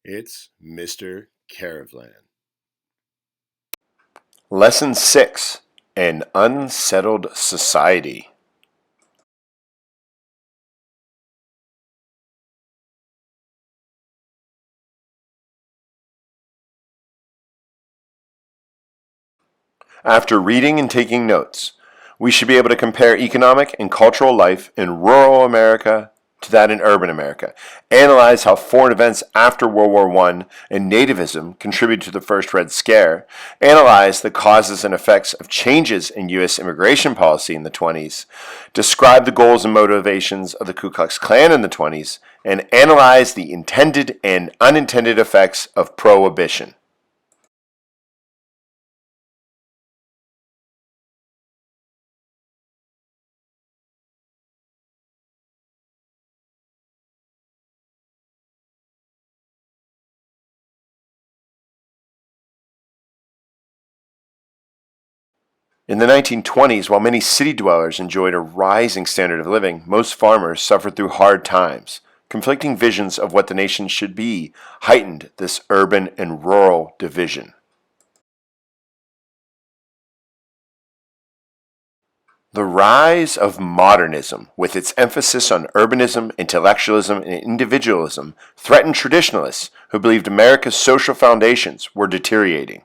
It's Mr. Caravan. Lesson 6, An Unsettled Society. After reading and taking notes, we should be able to compare economic and cultural life in rural America to that in urban America, analyze how foreign events after World War I and nativism contributed to the first Red Scare, analyze the causes and effects of changes in U.S. immigration policy in the 20s, describe the goals and motivations of the Ku Klux Klan in the 20s, and analyze the intended and unintended effects of Prohibition. In the 1920s, while many city dwellers enjoyed a rising standard of living, most farmers suffered through hard times. Conflicting visions of what the nation should be heightened this urban and rural division. The rise of modernism, with its emphasis on urbanism, intellectualism, and individualism, threatened traditionalists who believed America's social foundations were deteriorating.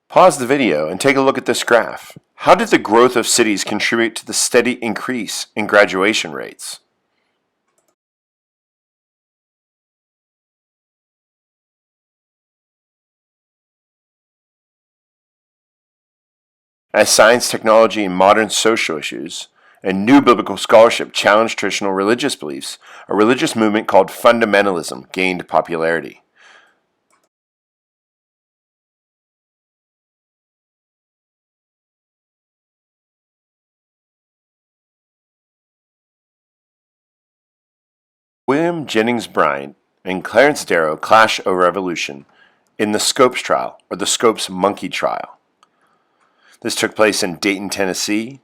Pause the video and take a look at this graph. How did the growth of cities contribute to the steady increase in graduation rates? As science, technology, and modern social issues and new biblical scholarship challenged traditional religious beliefs, a religious movement called fundamentalism gained popularity. William Jennings Bryan and Clarence Darrow clash over evolution in the Scopes trial, or the Scopes monkey trial. This took place in Dayton, Tennessee.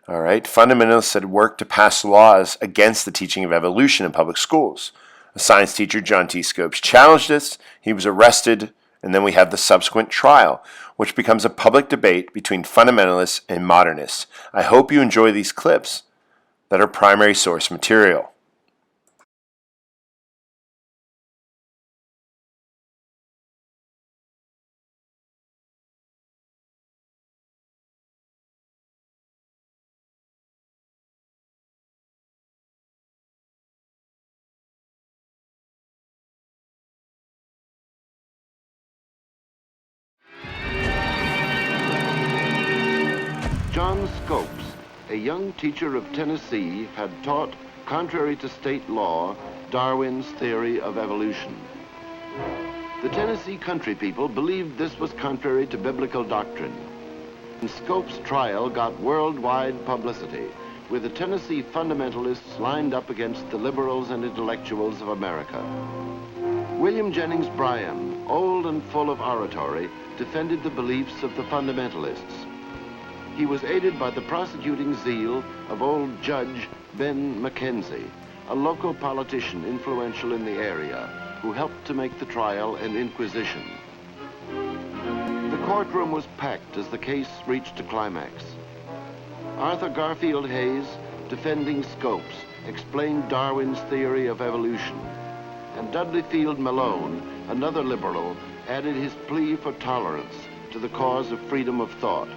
Fundamentalists had worked to pass laws against the teaching of evolution in public schools. A science teacher, John T. Scopes, challenged this. He was arrested, and then we have the subsequent trial, which becomes a public debate between fundamentalists and modernists. I hope you enjoy these clips that are primary source material. John Scopes, a young teacher of Tennessee, had taught, contrary to state law, Darwin's theory of evolution. The Tennessee country people believed this was contrary to biblical doctrine. And Scopes' trial got worldwide publicity, with the Tennessee fundamentalists lined up against the liberals and intellectuals of America. William Jennings Bryan, old and full of oratory, defended the beliefs of the fundamentalists. He was aided by the prosecuting zeal of old Judge Ben McKenzie, a local politician influential in the area, who helped to make the trial an inquisition. The courtroom was packed as the case reached a climax. Arthur Garfield Hayes, defending Scopes, explained Darwin's theory of evolution, and Dudley Field Malone, another liberal, added his plea for tolerance to the cause of freedom of thought.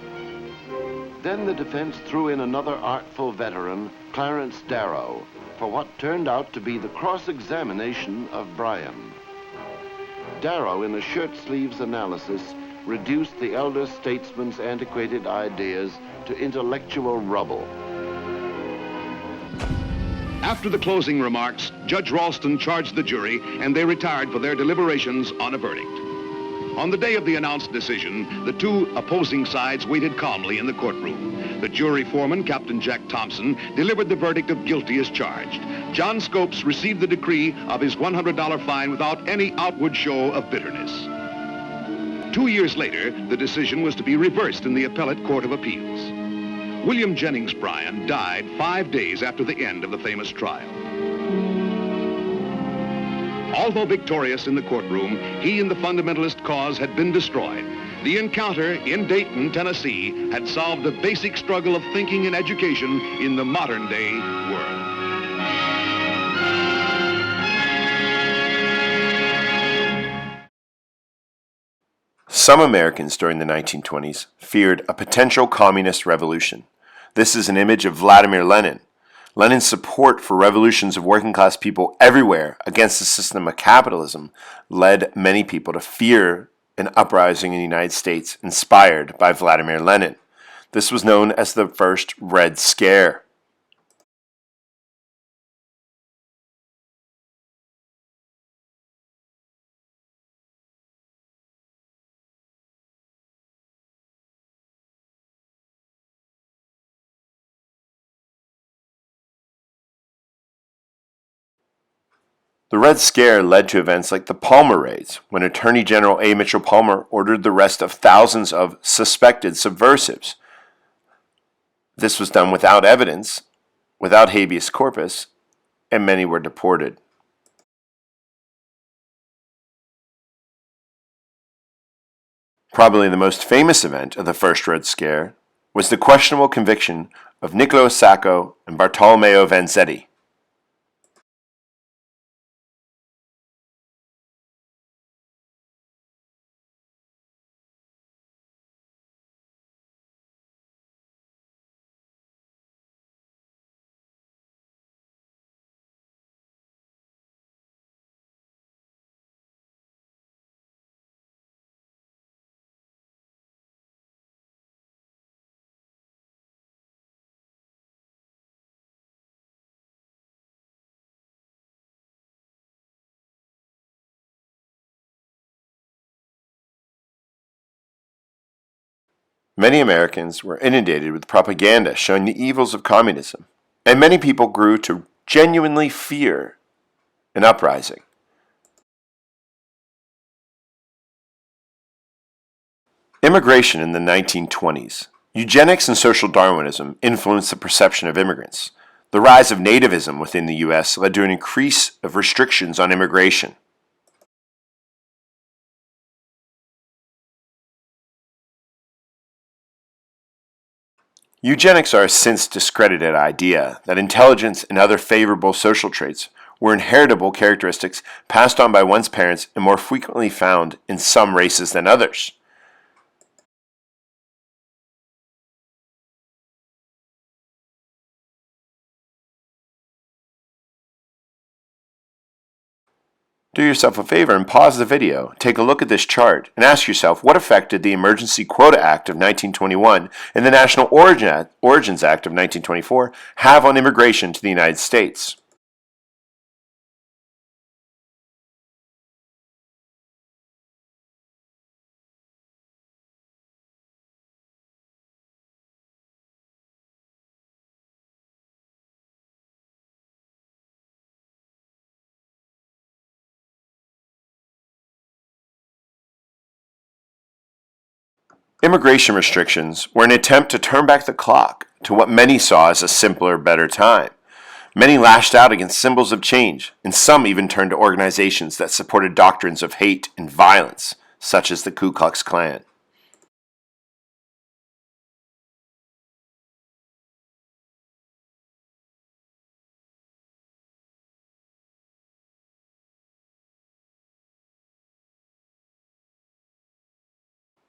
Then the defense threw in another artful veteran, Clarence Darrow, for what turned out to be the cross-examination of Bryan. Darrow, in a shirt-sleeves analysis, reduced the elder statesman's antiquated ideas to intellectual rubble. After the closing remarks, Judge Ralston charged the jury, and they retired for their deliberations on a verdict. On the day of the announced decision, the two opposing sides waited calmly in the courtroom. The jury foreman, Captain Jack Thompson, delivered the verdict of guilty as charged. John Scopes received the decree of his $100 fine without any outward show of bitterness. 2 years later, the decision was to be reversed in the Appellate Court of Appeals. William Jennings Bryan died 5 days after the end of the famous trial. Although victorious in the courtroom, he and the fundamentalist cause had been destroyed. The encounter in Dayton, Tennessee, had solved the basic struggle of thinking and education in the modern-day world. Some Americans during the 1920s feared a potential communist revolution. This is an image of Vladimir Lenin. Lenin's support for revolutions of working-class people everywhere against the system of capitalism led many people to fear an uprising in the United States inspired by Vladimir Lenin. This was known as the First Red Scare. The Red Scare led to events like the Palmer Raids, when Attorney General A. Mitchell Palmer ordered the arrest of thousands of suspected subversives. This was done without evidence, without habeas corpus, and many were deported. Probably the most famous event of the First Red Scare was the questionable conviction of Niccolo Sacco and Bartolomeo Vanzetti. Many Americans were inundated with propaganda showing the evils of communism, and many people grew to genuinely fear an uprising. Immigration in the 1920s. Eugenics and social Darwinism influenced the perception of immigrants. The rise of nativism within the U.S. led to an increase of restrictions on immigration. Eugenics are a since discredited idea that intelligence and other favorable social traits were inheritable characteristics passed on by one's parents and more frequently found in some races than others. Do yourself a favor and pause the video, take a look at this chart, and ask yourself what effect did the Emergency Quota Act of 1921 and the National Origins Act of 1924 have on immigration to the United States? Immigration restrictions were an attempt to turn back the clock to what many saw as a simpler, better time. Many lashed out against symbols of change, and some even turned to organizations that supported doctrines of hate and violence, such as the Ku Klux Klan.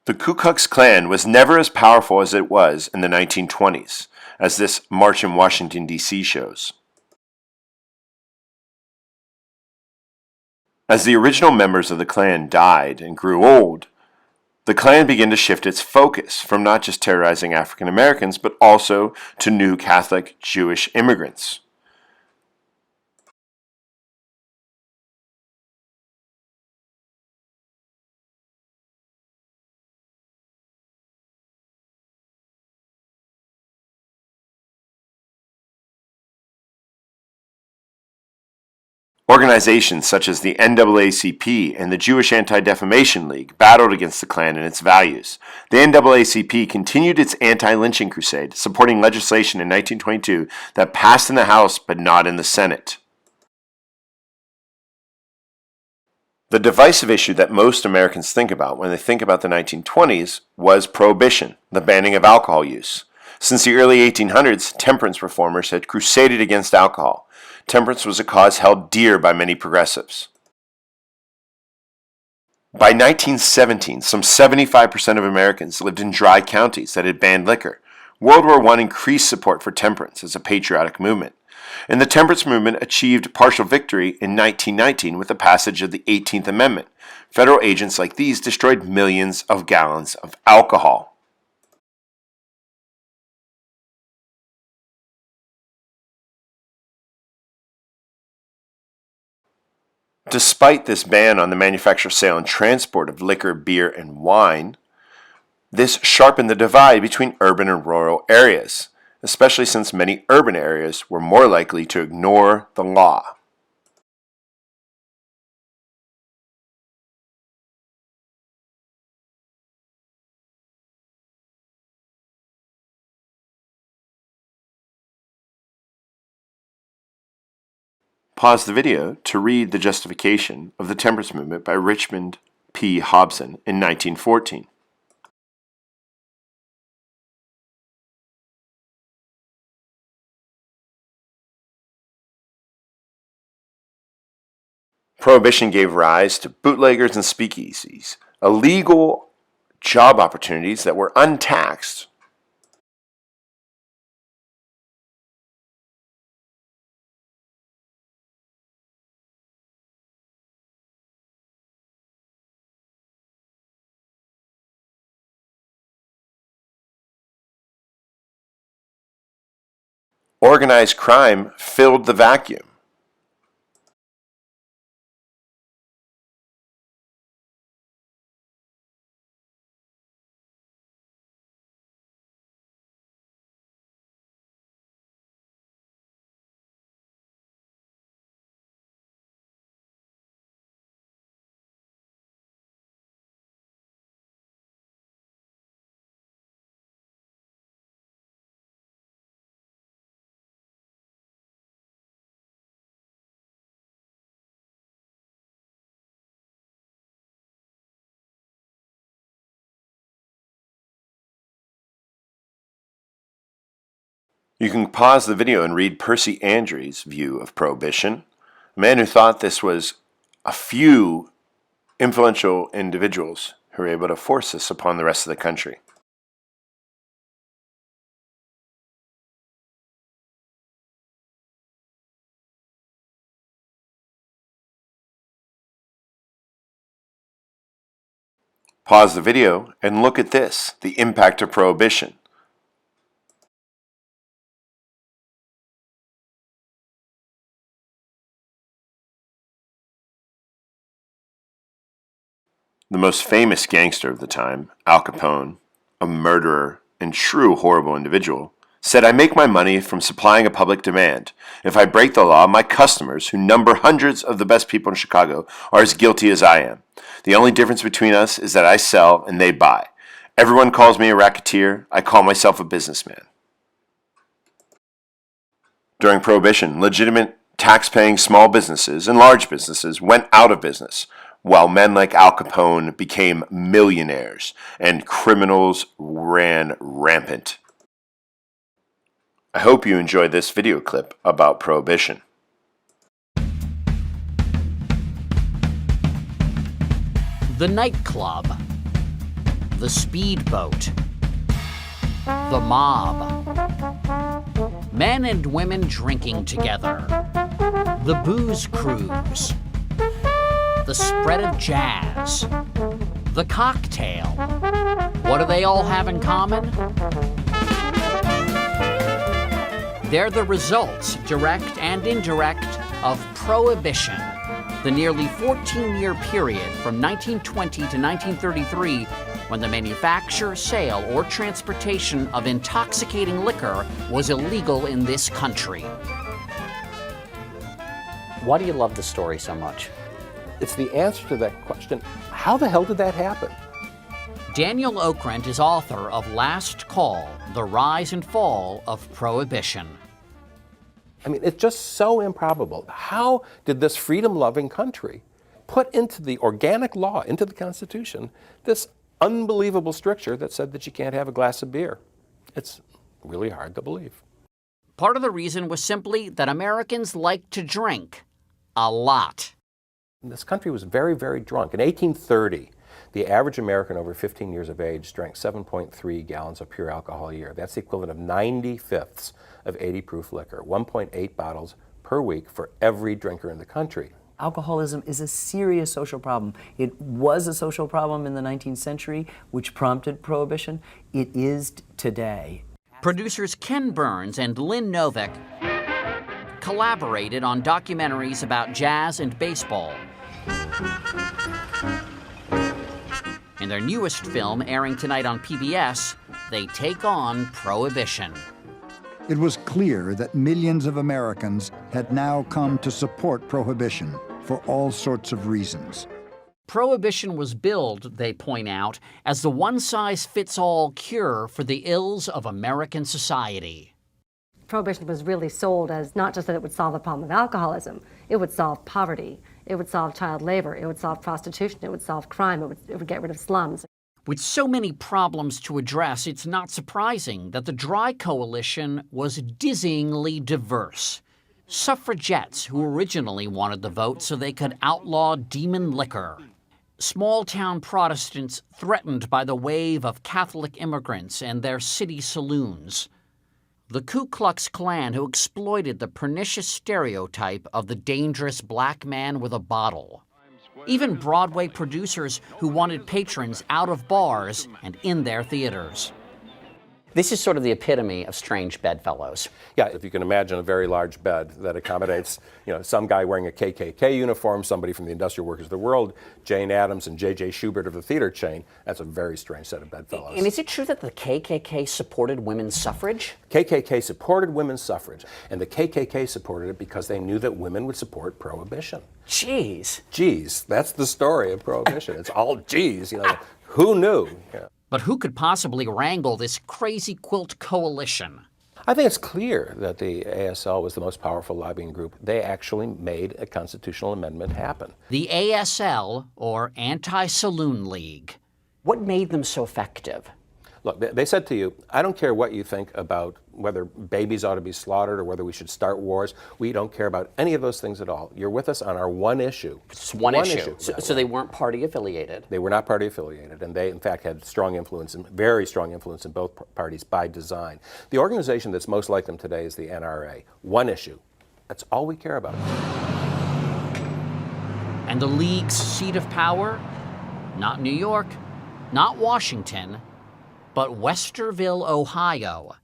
The Ku Klux Klan was never as powerful as it was in the 1920s, as this march in Washington, D.C. shows. As the original members of the Klan died and grew old, the Klan began to shift its focus from not just terrorizing African Americans, but also to new Catholic Jewish immigrants. Organizations such as the NAACP and the Jewish Anti-Defamation League battled against the Klan and its values. The NAACP continued its anti-lynching crusade, supporting legislation in 1922 that passed in the House but not in the Senate. The divisive issue that most Americans think about when they think about the 1920s was Prohibition, the banning of alcohol use. Since the early 1800s, temperance reformers had crusaded against alcohol. Temperance was a cause held dear by many progressives. By 1917, some 75% of Americans lived in dry counties that had banned liquor. World War I increased support for temperance as a patriotic movement, and the temperance movement achieved partial victory in 1919 with the passage of the 18th Amendment. Federal agents like these destroyed millions of gallons of alcohol. Despite this ban on the manufacture, sale, and transport of liquor, beer, and wine, this sharpened the divide between urban and rural areas, especially since many urban areas were more likely to ignore the law. Pause the video to read the justification of the temperance movement by Richmond P. Hobson in 1914. Prohibition gave rise to bootleggers and speakeasies, illegal job opportunities that were untaxed. Organized crime filled the vacuum. You can pause the video and read Percy Andrews' view of Prohibition, a man who thought this was a few influential individuals who were able to force this upon the rest of the country. Pause the video and look at this, the impact of Prohibition. The most famous gangster of the time, Al Capone, a murderer and true horrible individual, said, "I make my money from supplying a public demand. If I break the law, my customers, who number hundreds of the best people in Chicago, are as guilty as I am. The only difference between us is that I sell and they buy. Everyone calls me a racketeer. I call myself a businessman." During Prohibition, legitimate tax-paying small businesses and large businesses went out of business, while men like Al Capone became millionaires and criminals ran rampant. I hope you enjoyed this video clip about Prohibition. The nightclub, the speedboat, the mob, men and women drinking together, the booze cruise, the spread of jazz, the cocktail. What do they all have in common? They're the results, direct and indirect, of Prohibition, the nearly 14-year period from 1920 to 1933, when the manufacture, sale, or transportation of intoxicating liquor was illegal in this country. Why do you love the story so much? It's the answer to that question, how the hell did that happen? Daniel Okrent is author of Last Call, The Rise and Fall of Prohibition. I mean, it's just so improbable. How did this freedom-loving country put into the organic law, into the Constitution, this unbelievable stricture that said that you can't have a glass of beer? It's really hard to believe. Part of the reason was simply that Americans like to drink a lot. This country was very, very drunk. In 1830, the average American over 15 years of age drank 7.3 gallons of pure alcohol a year. That's the equivalent of 90/5 of 80-proof liquor, 1.8 bottles per week for every drinker in the country. Alcoholism is a serious social problem. It was a social problem in the 19th century, which prompted Prohibition. It is today. Producers Ken Burns and Lynn Novick collaborated on documentaries about jazz and baseball. In their newest film, airing tonight on PBS, they take on Prohibition. It was clear that millions of Americans had now come to support Prohibition for all sorts of reasons. Prohibition was billed, they point out, as the one-size-fits-all cure for the ills of American society. Prohibition was really sold as not just that it would solve the problem of alcoholism, it would solve poverty, it would solve child labor, it would solve prostitution, it would solve crime, it would get rid of slums. With so many problems to address, it's not surprising that the Dry Coalition was dizzyingly diverse. Suffragettes who originally wanted the vote so they could outlaw demon liquor. Small-town Protestants threatened by the wave of Catholic immigrants and their city saloons. The Ku Klux Klan who exploited the pernicious stereotype of the dangerous black man with a bottle. Even Broadway producers who wanted patrons out of bars and in their theaters. This is sort of the epitome of strange bedfellows. Yeah, if you can imagine a very large bed that accommodates, some guy wearing a KKK uniform, somebody from the Industrial Workers of the World, Jane Addams and J.J. Schubert of the theater chain, that's a very strange set of bedfellows. And is it true that the KKK supported women's suffrage? KKK supported women's suffrage, and the KKK supported it because they knew that women would support Prohibition. Jeez. Jeez, that's the story of Prohibition. It's all jeez, who knew? Yeah. But who could possibly wrangle this crazy quilt coalition? I think it's clear that the ASL was the most powerful lobbying group. They actually made a constitutional amendment happen. The ASL, or Anti-Saloon League. What made them so effective? Look, they said to you, I don't care what you think about whether babies ought to be slaughtered or whether we should start wars. We don't care about any of those things at all. You're with us on our one issue. It's one issue. So they weren't party affiliated? They were not party affiliated, and they, in fact, had strong influence, very strong influence in both parties by design. The organization that's most like them today is the NRA. One issue. That's all we care about. And the League's seat of power? Not New York, not Washington, but Westerville, Ohio.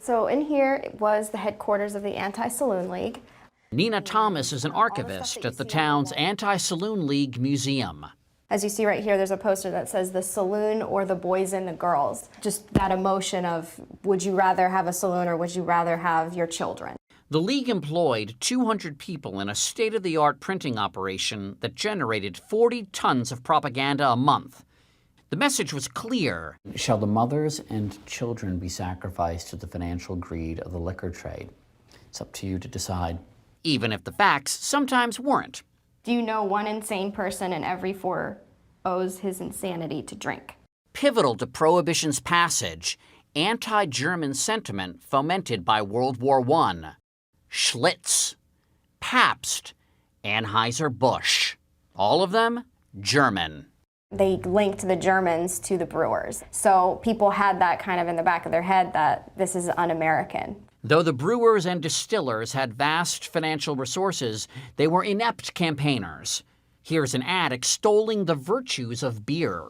So in here was the headquarters of the Anti-Saloon League. Nina Thomas is an archivist at the town's Anti-Saloon League Museum. As you see right here, there's a poster that says the saloon or the boys and the girls. Just that emotion of, would you rather have a saloon or would you rather have your children? The League employed 200 people in a state-of-the-art printing operation that generated 40 tons of propaganda a month. The message was clear. Shall the mothers and children be sacrificed to the financial greed of the liquor trade? It's up to you to decide. Even if the facts sometimes weren't. Do you know one insane person in every 4 owes his insanity to drink? Pivotal to Prohibition's passage, anti-German sentiment fomented by World War I. Schlitz, Pabst, Anheuser-Busch. All of them German. They linked the Germans to the brewers. So people had that kind of in the back of their head that this is un-American. Though the brewers and distillers had vast financial resources, they were inept campaigners. Here's an ad extolling the virtues of beer.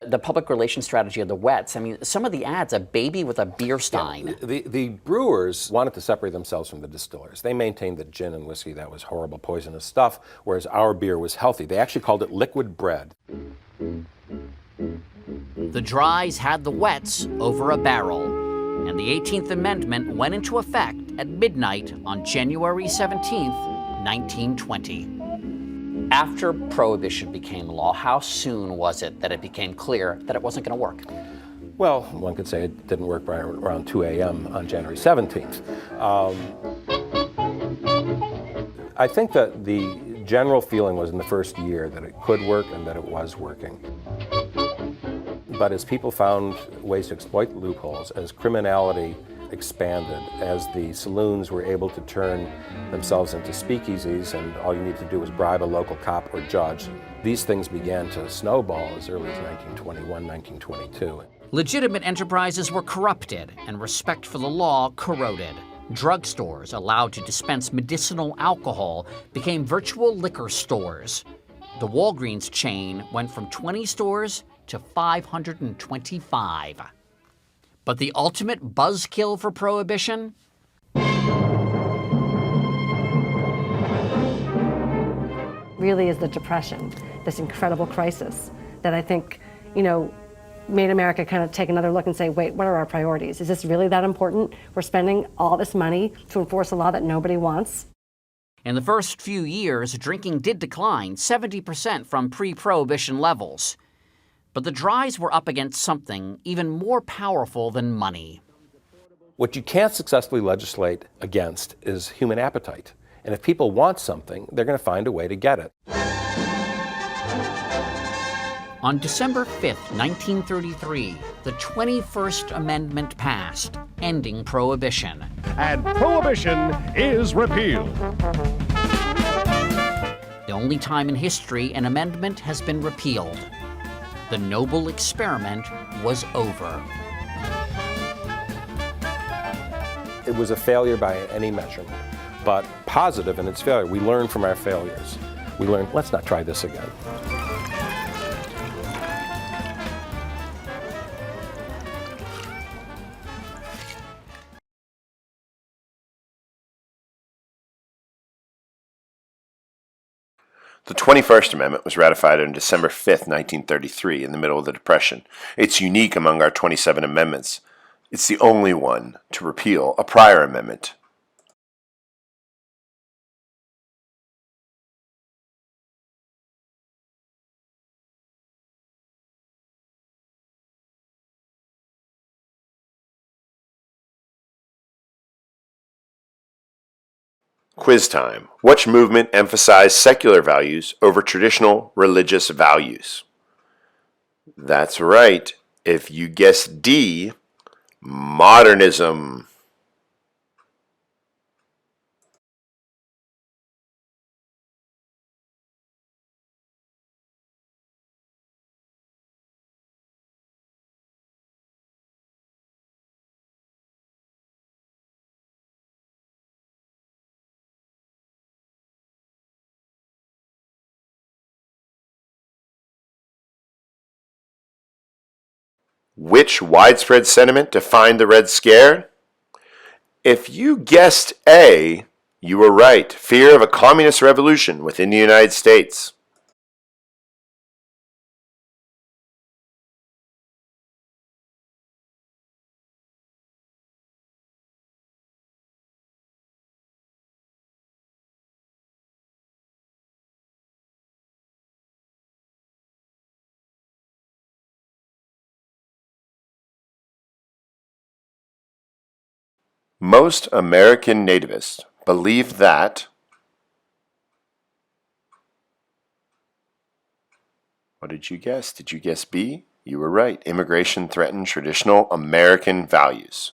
The public relations strategy of the Wets, some of the ads, a baby with a beer stein. Yeah, the brewers wanted to separate themselves from the distillers. They maintained that gin and whiskey, that was horrible, poisonous stuff, whereas our beer was healthy. They actually called it liquid bread. The Dries had the Wets over a barrel, and the 18th Amendment went into effect at midnight on January 17th, 1920. After Prohibition became law, how soon was it that it became clear that it wasn't going to work? Well, one could say it didn't work by around 2 a.m. on January 17th. I think that the general feeling was in the first year that it could work and that it was working. But as people found ways to exploit loopholes, as criminality expanded, as the saloons were able to turn themselves into speakeasies and all you need to do was bribe a local cop or judge, these things began to snowball as early as 1921, 1922. Legitimate enterprises were corrupted and respect for the law corroded. Drugstores allowed to dispense medicinal alcohol became virtual liquor stores. The Walgreens chain went from 20 stores to 525. But the ultimate buzzkill for Prohibition? Really is the Depression, this incredible crisis that I think, made America kind of take another look and say, wait, what are our priorities? Is this really that important? We're spending all this money to enforce a law that nobody wants? In the first few years, drinking did decline 70% from pre-Prohibition levels. But the dries were up against something even more powerful than money. What you can't successfully legislate against is human appetite. And if people want something, they're going to find a way to get it. On December 5th, 1933, the 21st Amendment passed, ending Prohibition. And Prohibition is repealed. The only time in history an amendment has been repealed. The noble experiment was over. It was a failure by any measurement, but positive in its failure. We learned from our failures. We learned, let's not try this again. The 21st Amendment was ratified on December 5, 1933, in the middle of the Depression. It's unique among our 27 amendments. It's the only one to repeal a prior amendment. Quiz time. Which movement emphasized secular values over traditional religious values? That's right. If you guess D, modernism. Which widespread sentiment defined the Red Scare? If you guessed A, you were right. Fear of a communist revolution within the United States. Most American nativists believe that... What did you guess? Did you guess B? You were right. Immigration threatened traditional American values.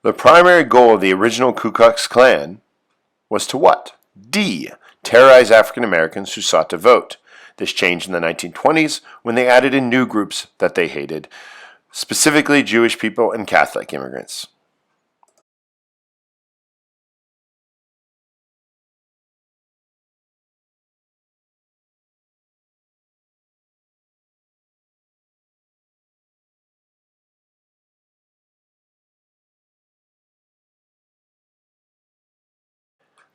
The primary goal of the original Ku Klux Klan was to what? D. Terrorize African Americans who sought to vote. This changed in the 1920s when they added in new groups that they hated, specifically Jewish people and Catholic immigrants.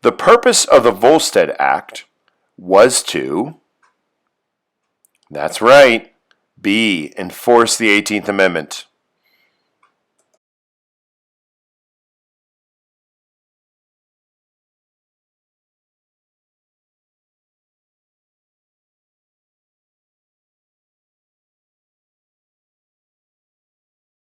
The purpose of the Volstead Act was to, that's right, B, enforce the 18th Amendment.